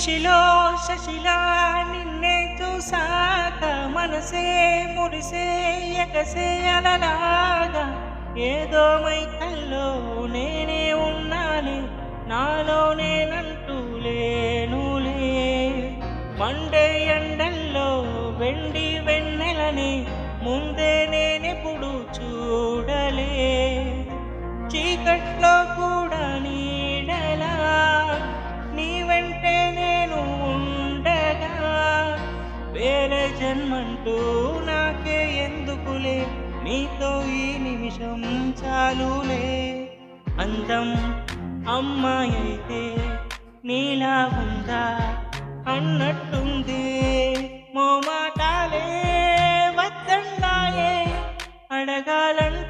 శిశిలో శశిలా నిన్నే చూసాక మనసే మురిసే ఎగసే అలలాగా ఏదో మైకల్లో నేనే ఉన్నానే నాలో నేనంటూ లేనులే మండే ఎండల్లో వెండి వెన్నెలని ముందే నేనెప్పుడు చూడలే చీకట్లో కూడా నీడలా నీ వెంటే నేను ఉండగా వేరే జన్మంటూ నాకే ఎందుకులే నీతో ఈ నిమిషం చాలులే అందం అమ్మాయి అయితే నీలా ఉందా అన్నట్టుంది మోమాటాలే వద్దన్నాయే అడగాలన్న